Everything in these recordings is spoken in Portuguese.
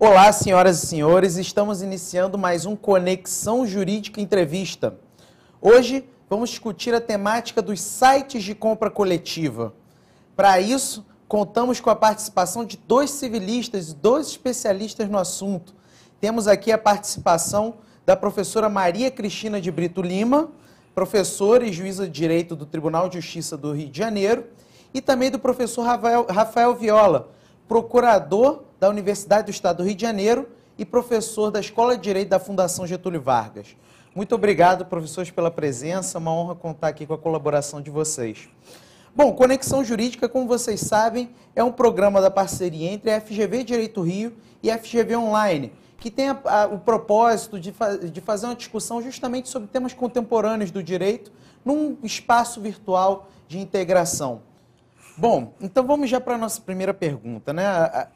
Olá, senhoras e senhores, estamos iniciando mais um Conexão Jurídica Entrevista. Hoje vamos discutir a temática dos sites de compra coletiva. Para isso, contamos com a participação de 2 civilistas e 2 especialistas no assunto. Temos aqui a participação da professora Maria Cristina de Brito Lima, professora e juíza de Direito do Tribunal de Justiça do Rio de Janeiro, e também do professor Rafael Viola, procurador da Universidade do Estado do Rio de Janeiro e professor da Escola de Direito da Fundação Getúlio Vargas. Muito obrigado, professores, pela presença. Uma honra contar aqui com a colaboração de vocês. Bom, Conexão Jurídica, como vocês sabem, é um programa da parceria entre a FGV Direito Rio e a FGV Online, que tem o propósito de fazer uma discussão justamente sobre temas contemporâneos do direito num espaço virtual de integração. Bom, então vamos já para a nossa primeira pergunta, né?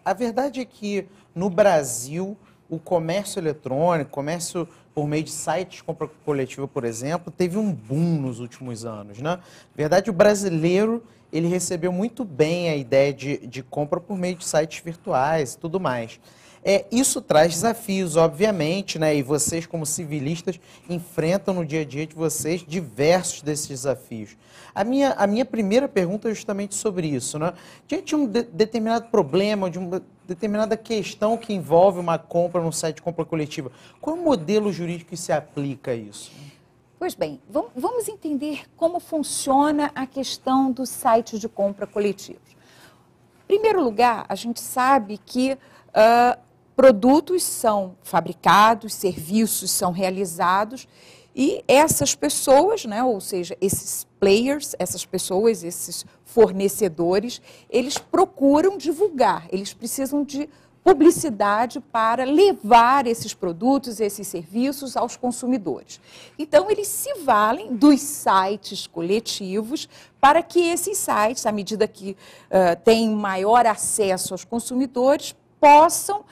A verdade é que no Brasil o comércio eletrônico, comércio por meio de sites de compra coletiva, por exemplo, teve um boom nos últimos anos, né? Na verdade, o brasileiro ele recebeu muito bem a ideia de compra por meio de sites virtuais e tudo mais. Isso traz desafios, obviamente, né? E vocês, como civilistas, enfrentam no dia a dia de vocês diversos desses desafios. A minha primeira pergunta é justamente sobre isso, né? Diante de um determinado problema, de uma determinada questão que envolve uma compra num site de compra coletiva, qual é o modelo jurídico que se aplica a isso? Pois bem, vamos entender como funciona a questão dos sites de compra coletivos. Em primeiro lugar, a gente sabe que produtos são fabricados, serviços são realizados e essas pessoas, né, ou seja, esses players, essas pessoas, esses fornecedores, eles procuram divulgar, eles precisam de publicidade para levar esses produtos, esses serviços aos consumidores. Então, eles se valem dos sites coletivos para que esses sites, à medida que têm maior acesso aos consumidores, possam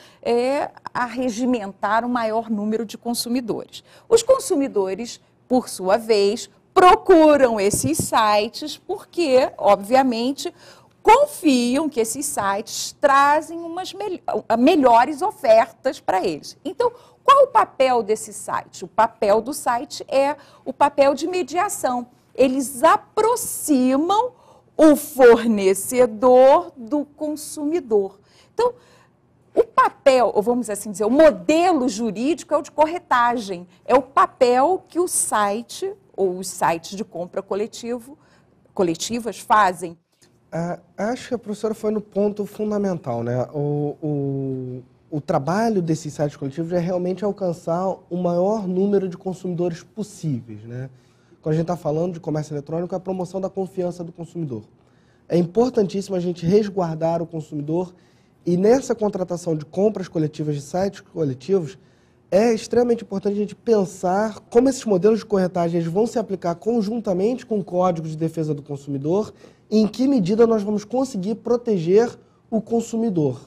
arregimentar um maior número de consumidores. Os consumidores, por sua vez, procuram esses sites porque, obviamente, confiam que esses sites trazem melhores ofertas para eles. Então, qual o papel desse site? O papel do site é o papel de mediação. Eles aproximam o fornecedor do consumidor. Então, o papel, ou vamos assim dizer, o modelo jurídico é o de corretagem. É o papel que o site ou os sites de compra coletivas fazem. Acho que a professora foi no ponto fundamental, né? O trabalho desses sites coletivos é realmente alcançar o maior número de consumidores possíveis, né? Quando a gente está falando de comércio eletrônico, é a promoção da confiança do consumidor. É importantíssimo a gente resguardar o consumidor e nessa contratação de compras coletivas de sites coletivos, é extremamente importante a gente pensar como esses modelos de corretagem eles vão se aplicar conjuntamente com o Código de Defesa do Consumidor e em que medida nós vamos conseguir proteger o consumidor.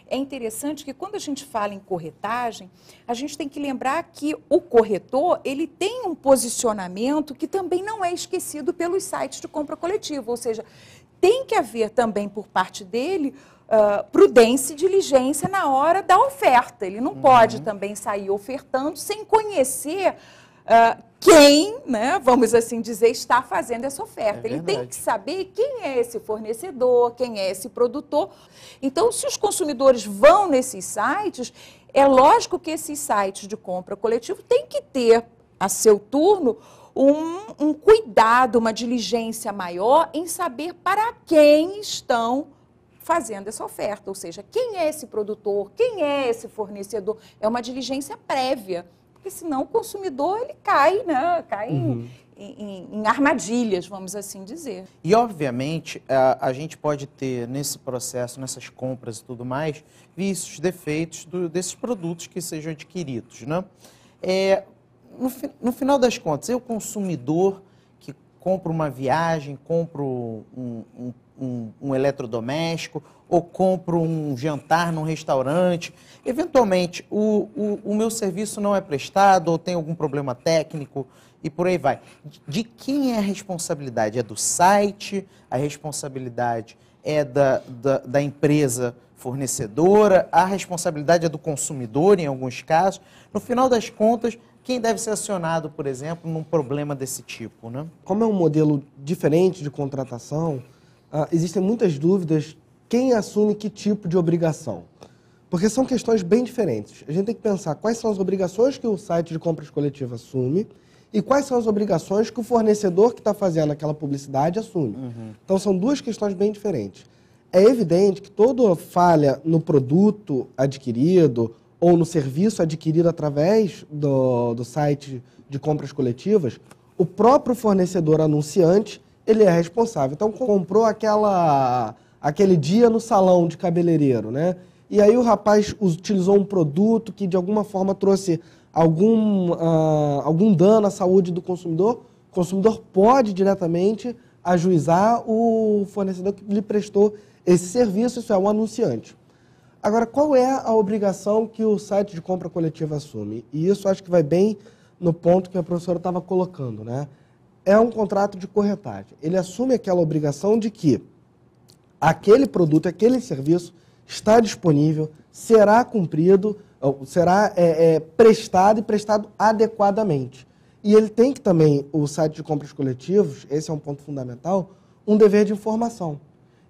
É interessante que quando a gente fala em corretagem, a gente tem que lembrar que o corretor ele tem um posicionamento que também não é esquecido pelos sites de compra coletiva, ou seja, tem que haver também por parte dele prudência e diligência na hora da oferta. Ele não pode também sair ofertando sem conhecer quem, né, vamos assim dizer, está fazendo essa oferta. Ele tem que saber quem é esse fornecedor, quem é esse produtor. Então, se os consumidores vão nesses sites, é lógico que esses sites de compra coletivo têm que ter, a seu turno, um cuidado, uma diligência maior em saber para quem estão fazendo essa oferta, ou seja, quem é esse produtor, quem é esse fornecedor, é uma diligência prévia, porque senão o consumidor ele cai, né? Cai em armadilhas, vamos assim dizer. E, obviamente, a gente pode ter nesse processo, nessas compras e tudo mais, vícios, defeitos desses produtos que sejam adquiridos, né? No final das contas, eu, consumidor, que compro uma viagem, compro um eletrodoméstico ou compro um jantar num restaurante, eventualmente o meu serviço não é prestado ou tem algum problema técnico e por aí vai. De quem é a responsabilidade? É do site? A responsabilidade é da empresa fornecedora, a responsabilidade é do consumidor em alguns casos. No final das contas, quem deve ser acionado, por exemplo, num problema desse tipo, né? Como é um modelo diferente de contratação, existem muitas dúvidas quem assume que tipo de obrigação. Porque são questões bem diferentes. A gente tem que pensar quais são as obrigações que o site de compras coletivas assume e quais são as obrigações que o fornecedor que está fazendo aquela publicidade assume. Então, são duas questões bem diferentes. É evidente que toda falha no produto adquirido ou no serviço adquirido através do site de compras coletivas, o próprio fornecedor anunciante, ele é responsável. Então, comprou aquele dia no salão de cabeleireiro, né? E aí o rapaz utilizou um produto que de alguma forma trouxe algum dano à saúde do consumidor, o consumidor pode diretamente ajuizar o fornecedor que lhe prestou esse serviço, isso é o anunciante. Agora, qual é a obrigação que o site de compra coletiva assume? E isso acho que vai bem no ponto que a professora estava colocando, né? É um contrato de corretagem. Ele assume aquela obrigação de que aquele produto, aquele serviço está disponível, será cumprido, será prestado e prestado adequadamente. E ele tem que também, o site de compras coletivos, esse é um ponto fundamental, um dever de informação.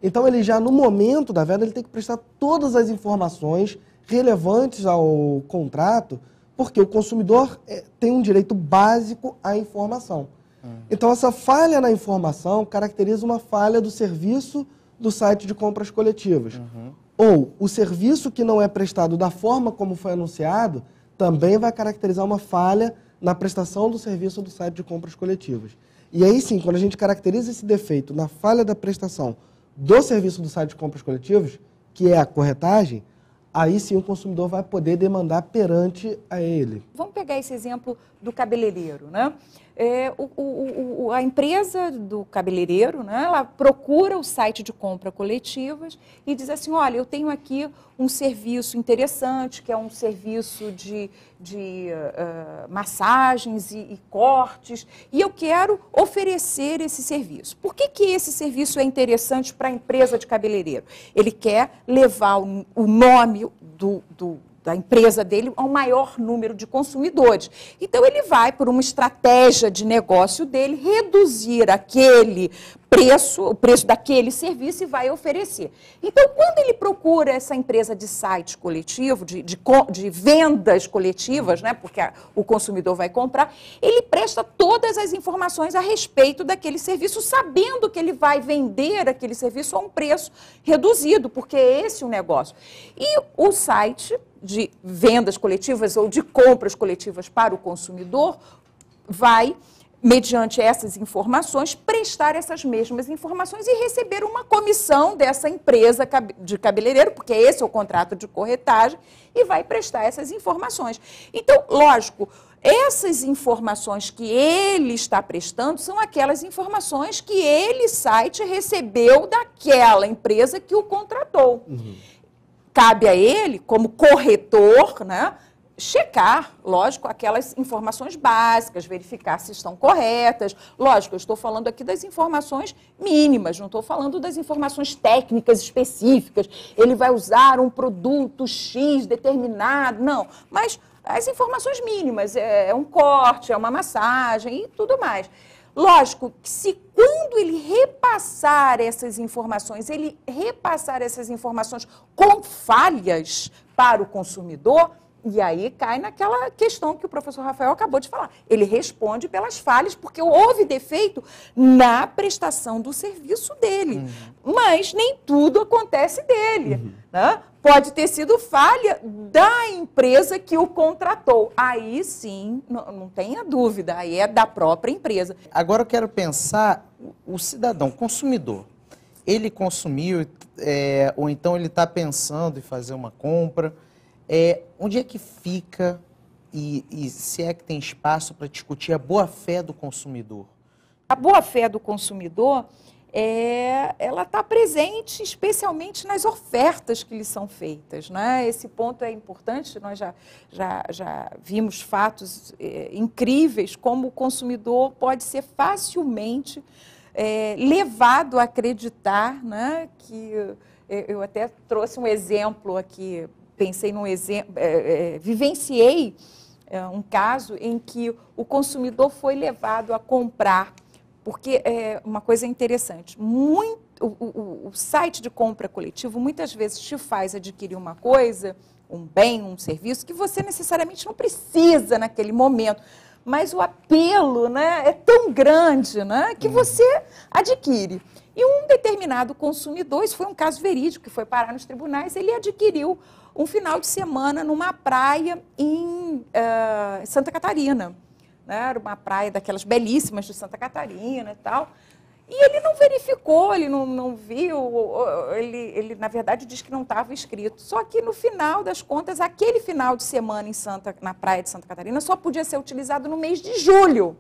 Então, ele já no momento da venda, ele tem que prestar todas as informações relevantes ao contrato, porque o consumidor tem um direito básico à informação. Então, essa falha na informação caracteriza uma falha do serviço do site de compras coletivas. Ou o serviço que não é prestado da forma como foi anunciado também vai caracterizar uma falha na prestação do serviço do site de compras coletivas. E aí sim, quando a gente caracteriza esse defeito na falha da prestação do serviço do site de compras coletivas, que é a corretagem, aí sim o consumidor vai poder demandar perante a ele. Vamos pegar esse exemplo do cabeleireiro, né? A empresa do cabeleireiro, né, ela procura o site de compra coletivas e diz assim, olha, eu tenho aqui um serviço interessante, que é um serviço de massagens e cortes, e eu quero oferecer esse serviço. Por que esse serviço é interessante para a empresa de cabeleireiro? Ele quer levar o nome da empresa dele ao maior número de consumidores. Então, ele vai, por uma estratégia de negócio dele, reduzir o preço daquele serviço e vai oferecer. Então, quando ele procura essa empresa de site coletivo, de vendas coletivas, né, porque o consumidor vai comprar, ele presta todas as informações a respeito daquele serviço, sabendo que ele vai vender aquele serviço a um preço reduzido, porque é esse o negócio. E o site de vendas coletivas ou de compras coletivas para o consumidor vai, mediante essas informações, prestar essas mesmas informações e receber uma comissão dessa empresa de cabeleireiro, porque esse é o contrato de corretagem, e vai prestar essas informações. Então, lógico, essas informações que ele está prestando são aquelas informações que ele, site, recebeu daquela empresa que o contratou. Cabe a ele, como corretor, né, checar, lógico, aquelas informações básicas, verificar se estão corretas. Lógico, eu estou falando aqui das informações mínimas, não estou falando das informações técnicas específicas. Ele vai usar um produto X determinado, não. Mas as informações mínimas, é um corte, é uma massagem e tudo mais. Lógico que se quando ele repassar essas informações com falhas para o consumidor, e aí cai naquela questão que o professor Rafael acabou de falar. Ele responde pelas falhas, porque houve defeito na prestação do serviço dele. Mas nem tudo acontece dele, né? Pode ter sido falha da empresa que o contratou. Aí sim, não tenha dúvida, aí é da própria empresa. Agora eu quero pensar o cidadão, o consumidor. Ele consumiu, ou então ele está pensando em fazer uma compra. Onde é que fica e se é que tem espaço para discutir a boa-fé do consumidor? A boa-fé do consumidor, ela está presente especialmente nas ofertas que lhe são feitas, né? Esse ponto é importante, nós já vimos fatos incríveis como o consumidor pode ser facilmente levado a acreditar, né, que Eu até trouxe um exemplo aqui, pensei num exemplo, vivenciei um caso em que o consumidor foi levado a comprar, porque é uma coisa interessante, o site de compra coletivo muitas vezes te faz adquirir uma coisa, um bem, um serviço, que você necessariamente não precisa naquele momento, mas o apelo, né, é tão grande, né, que você adquire. E um determinado consumidor, isso foi um caso verídico que foi parar nos tribunais, ele adquiriu um final de semana numa praia em Santa Catarina. Né? Era uma praia daquelas belíssimas de Santa Catarina e tal. E ele não verificou, ele não viu, ele na verdade diz que não estava escrito. Só que no final das contas, aquele final de semana na praia de Santa Catarina só podia ser utilizado no mês de julho.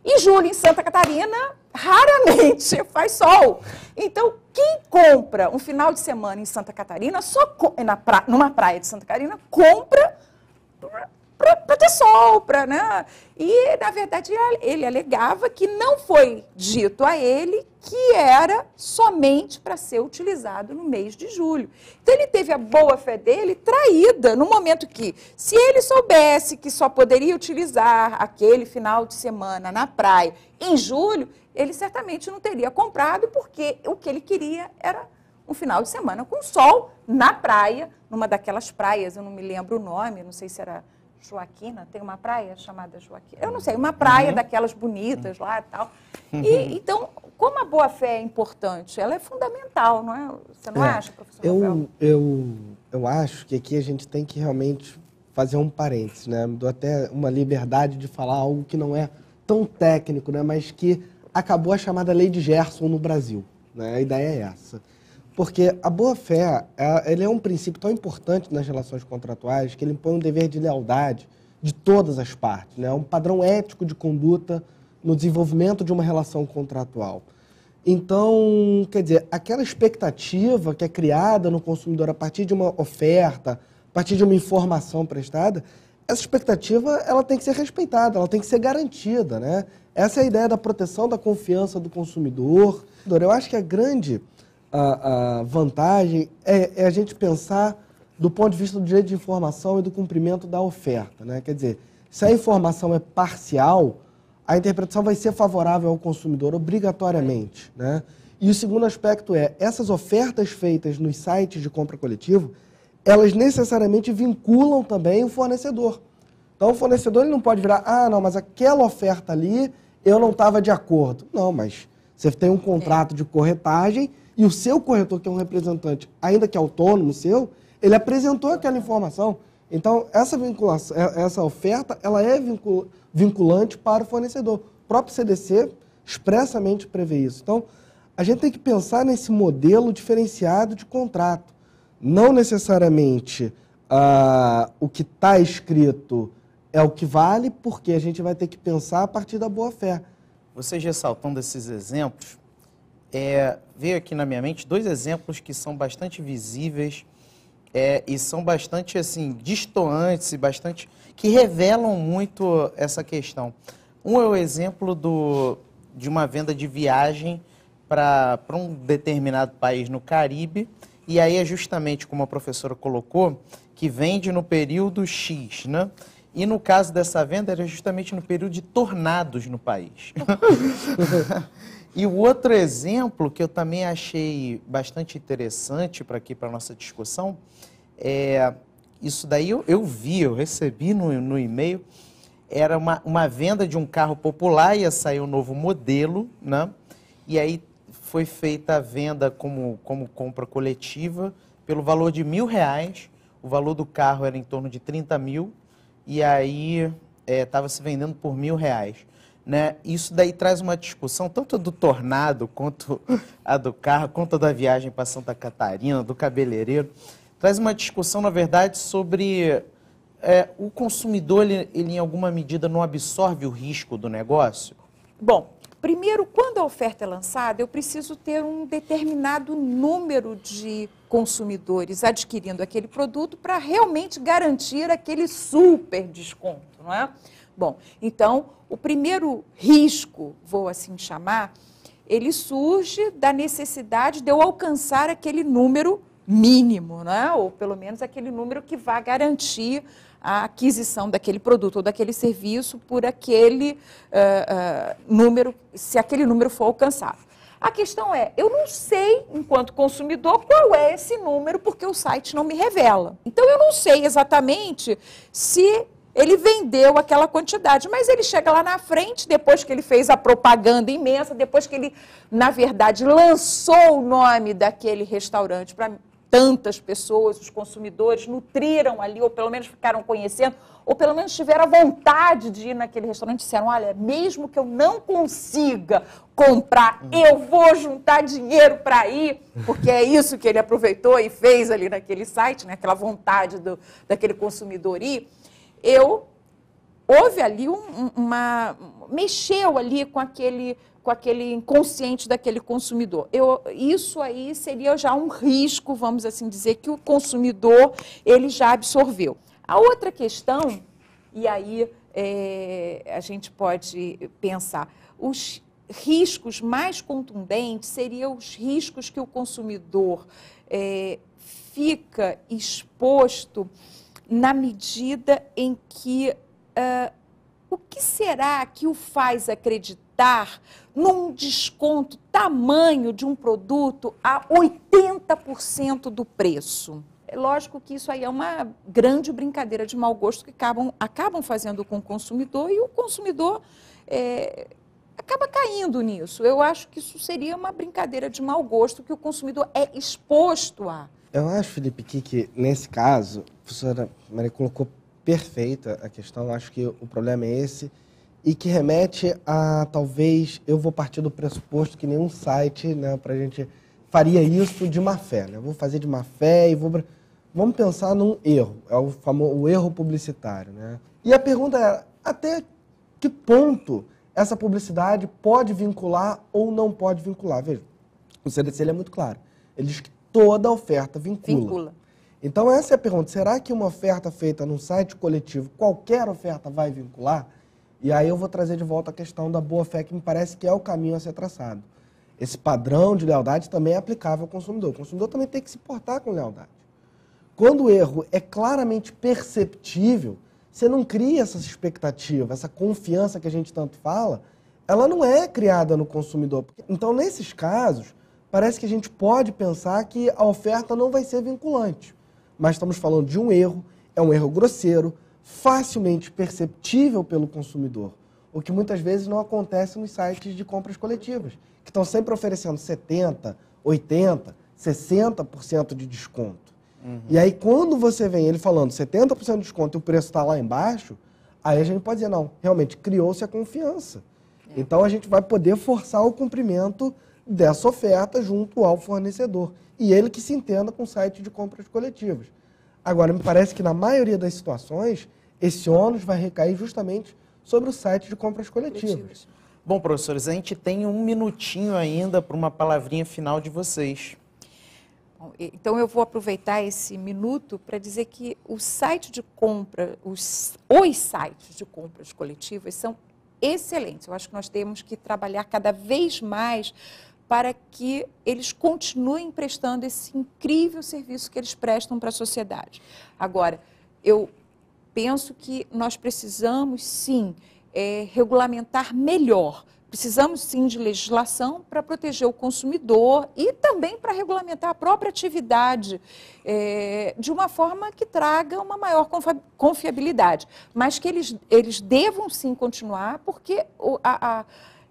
E julho em Santa Catarina raramente faz sol. Então, quem compra um final de semana em Santa Catarina, numa praia de Santa Catarina, compra para ter sol, né? E, na verdade, ele alegava que não foi dito a ele que era somente para ser utilizado no mês de julho. Então, ele teve a boa-fé dele traída no momento que, se ele soubesse que só poderia utilizar aquele final de semana na praia em julho, ele certamente não teria comprado, porque o que ele queria era um final de semana com sol na praia, numa daquelas praias, eu não me lembro o nome, não sei se era Joaquina, tem uma praia chamada Joaquina, eu não sei, uma praia daquelas bonitas lá e tal. E, então, como a boa-fé é importante, ela é fundamental, não é? Você não acha, professor Rafael? Eu acho que aqui a gente tem que realmente fazer um parênteses, né? Me dou até uma liberdade de falar algo que não é tão técnico, né? Mas que acabou a chamada Lei de Gerson no Brasil, né? A ideia é essa. Porque a boa-fé, ele é um princípio tão importante nas relações contratuais que ele impõe um dever de lealdade de todas as partes, né? Um padrão ético de conduta no desenvolvimento de uma relação contratual. Então, quer dizer, aquela expectativa que é criada no consumidor a partir de uma oferta, a partir de uma informação prestada, essa expectativa ela tem que ser respeitada, ela tem que ser garantida, né? Essa é a ideia da proteção da confiança do consumidor. Eu acho que a grande a vantagem é a gente pensar do ponto de vista do direito de informação e do cumprimento da oferta, né? Quer dizer, se a informação é parcial, a interpretação vai ser favorável ao consumidor obrigatoriamente, né? E o segundo aspecto essas ofertas feitas nos sites de compra coletivo, elas necessariamente vinculam também o fornecedor. Então, o fornecedor ele não pode virar, não, mas aquela oferta ali eu não estava de acordo. Não, mas você tem um contrato de corretagem e o seu corretor, que é um representante, ainda que autônomo seu, ele apresentou aquela informação. Então, essa vinculação, essa oferta, ela é vinculante para o fornecedor. O próprio CDC expressamente prevê isso. Então, a gente tem que pensar nesse modelo diferenciado de contrato. Não necessariamente o que está escrito é o que vale, porque a gente vai ter que pensar a partir da boa-fé. Vocês ressaltando esses exemplos, veio aqui na minha mente 2 exemplos que são bastante visíveis e são bastante assim, distoantes e bastante que revelam muito essa questão. Um é o exemplo de uma venda de viagem para um determinado país no Caribe, e aí é justamente como a professora colocou, que vende no período X, né? E no caso dessa venda era justamente no período de tornados no país. E o outro exemplo que eu também achei bastante interessante para aqui, para a nossa discussão, isso daí eu recebi no e-mail, era uma venda de um carro popular, ia sair um novo modelo, né? E aí foi feita a venda como compra coletiva pelo valor de R$1.000, o valor do carro era em torno de 30 mil, e aí estava se vendendo por R$1.000. Né? Isso daí traz uma discussão, tanto do tornado, quanto a do carro, quanto a da viagem para Santa Catarina, do cabeleireiro. Traz uma discussão, na verdade, sobre o consumidor, ele em alguma medida não absorve o risco do negócio? Bom, primeiro, quando a oferta é lançada, eu preciso ter um determinado número de consumidores adquirindo aquele produto para realmente garantir aquele super desconto, não é? Bom, então, o primeiro risco, vou assim chamar, ele surge da necessidade de eu alcançar aquele número mínimo, né? Ou pelo menos aquele número que vai garantir a aquisição daquele produto ou daquele serviço por aquele número, se aquele número for alcançado. A questão é, eu não sei, enquanto consumidor, qual é esse número, porque o site não me revela. Então, eu não sei exatamente se ele vendeu aquela quantidade, mas ele chega lá na frente, depois que ele fez a propaganda imensa, depois que ele, na verdade, lançou o nome daquele restaurante para tantas pessoas, os consumidores nutriram ali, ou pelo menos ficaram conhecendo, ou pelo menos tiveram vontade de ir naquele restaurante e disseram, olha, mesmo que eu não consiga comprar, eu vou juntar dinheiro para ir, porque é isso que ele aproveitou e fez ali naquele site, né, aquela vontade daquele consumidor ir. Houve ali mexeu ali com aquele inconsciente daquele consumidor. Isso aí seria já um risco, vamos assim dizer, que o consumidor ele já absorveu. A outra questão, e aí a gente pode pensar, os riscos mais contundentes seriam os riscos que o consumidor fica exposto na medida em que o que será que o faz acreditar num desconto tamanho de um produto a 80% do preço? É lógico que isso aí é uma grande brincadeira de mau gosto que acabam fazendo com o consumidor e o consumidor acaba caindo nisso. Eu acho que isso seria uma brincadeira de mau gosto que o consumidor é exposto a. Eu acho, Felipe, que nesse caso, a professora Maria colocou perfeita a questão, acho que o problema é esse, e que remete a, talvez, eu vou partir do pressuposto que nenhum site, né, pra gente, faria isso de má fé, né? Eu vou fazer de má fé e vou... Vamos pensar num erro, é o erro publicitário, né? E a pergunta é, até que ponto essa publicidade pode vincular ou não pode vincular? Veja, o CDC ele é muito claro, ele diz que toda oferta vincula. Então, essa é a pergunta. Será que uma oferta feita num site coletivo, qualquer oferta vai vincular? E aí eu vou trazer de volta a questão da boa-fé, que me parece que é o caminho a ser traçado. Esse padrão de lealdade também é aplicável ao consumidor. O consumidor também tem que se portar com lealdade. Quando o erro é claramente perceptível, você não cria essa expectativa, essa confiança que a gente tanto fala, ela não é criada no consumidor. Então, nesses casos, parece que a gente pode pensar que a oferta não vai ser vinculante. Mas estamos falando de um erro, é um erro grosseiro, facilmente perceptível pelo consumidor, o que muitas vezes não acontece nos sites de compras coletivas, que estão sempre oferecendo 70%, 80%, 60% de desconto. E aí, quando você vem ele falando 70% de desconto e o preço está lá embaixo, aí a gente pode dizer, não, realmente criou-se a confiança. Então, a gente vai poder forçar o cumprimento dessa oferta junto ao fornecedor. E ele que se entenda com o site de compras coletivas. Agora, me parece que na maioria das situações, esse ônus vai recair justamente sobre o site de compras coletivas. Bom, professores, a gente tem um minutinho ainda para uma palavrinha final de vocês. Bom, então, eu vou aproveitar esse minuto para dizer que o site de compra, os sites de compras coletivas são excelentes. Eu acho que nós temos que trabalhar cada vez mais para que eles continuem prestando esse incrível serviço que eles prestam para a sociedade. Agora, eu penso que nós precisamos, sim, regulamentar melhor. Precisamos, sim, de legislação para proteger o consumidor e também para regulamentar a própria atividade de uma forma que traga uma maior confiabilidade. Mas que eles devam, sim, continuar, porque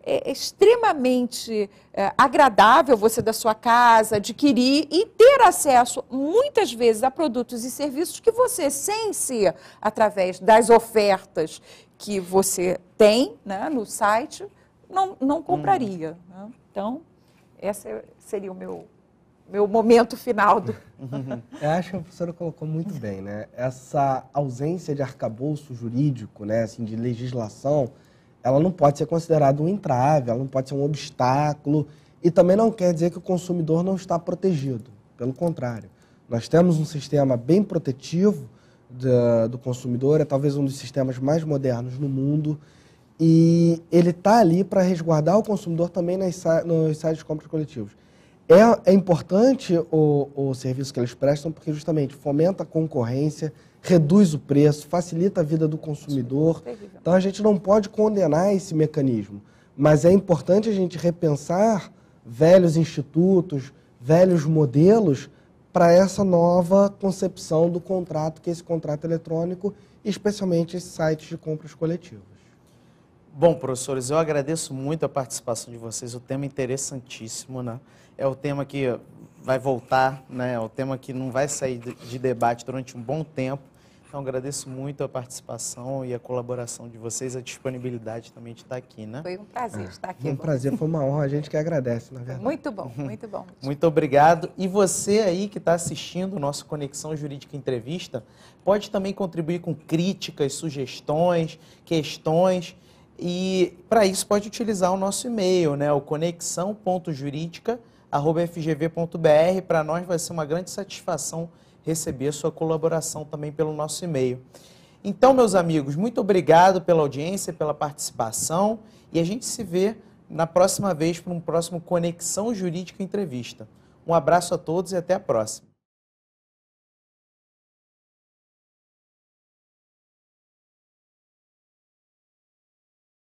é extremamente agradável você da sua casa adquirir e ter acesso, muitas vezes, a produtos e serviços que você, sem ser através das ofertas que você tem, né, no site, não compraria. Né? Então, esse seria o meu momento final. Eu acho que a professora colocou muito bem, né? Essa ausência de arcabouço jurídico, né, assim, de legislação, ela não pode ser considerada um entrave, ela não pode ser um obstáculo e também não quer dizer que o consumidor não está protegido. Pelo contrário, nós temos um sistema bem protetivo do consumidor, é talvez um dos sistemas mais modernos no mundo e ele está ali para resguardar o consumidor também nos sites de compras coletivos. É importante o serviço que eles prestam porque justamente fomenta a concorrência, reduz o preço, facilita a vida do consumidor. Então a gente não pode condenar esse mecanismo, mas é importante a gente repensar velhos institutos, velhos modelos para essa nova concepção do contrato, que é esse contrato eletrônico, especialmente esses sites de compras coletivas. Bom, professores, eu agradeço muito a participação de vocês, o tema é interessantíssimo, né? É o tema que vai voltar, né? É o tema que não vai sair de debate durante um bom tempo. Então, agradeço muito a participação e a colaboração de vocês, a disponibilidade também de estar aqui, né? Foi um prazer estar aqui. Foi um prazer, foi uma honra, a gente que agradece, na verdade. Muito bom, muito bom. Muito obrigado. E você aí que está assistindo o nosso Conexão Jurídica Entrevista, pode também contribuir com críticas, sugestões, questões. E para isso pode utilizar o nosso e-mail, né? O conexão.jurídica@fgv.br. Para nós vai ser uma grande satisfação receber a sua colaboração também pelo nosso e-mail. Então, meus amigos, muito obrigado pela audiência, pela participação e a gente se vê na próxima vez para um próximo Conexão Jurídica Entrevista. Um abraço a todos e até a próxima.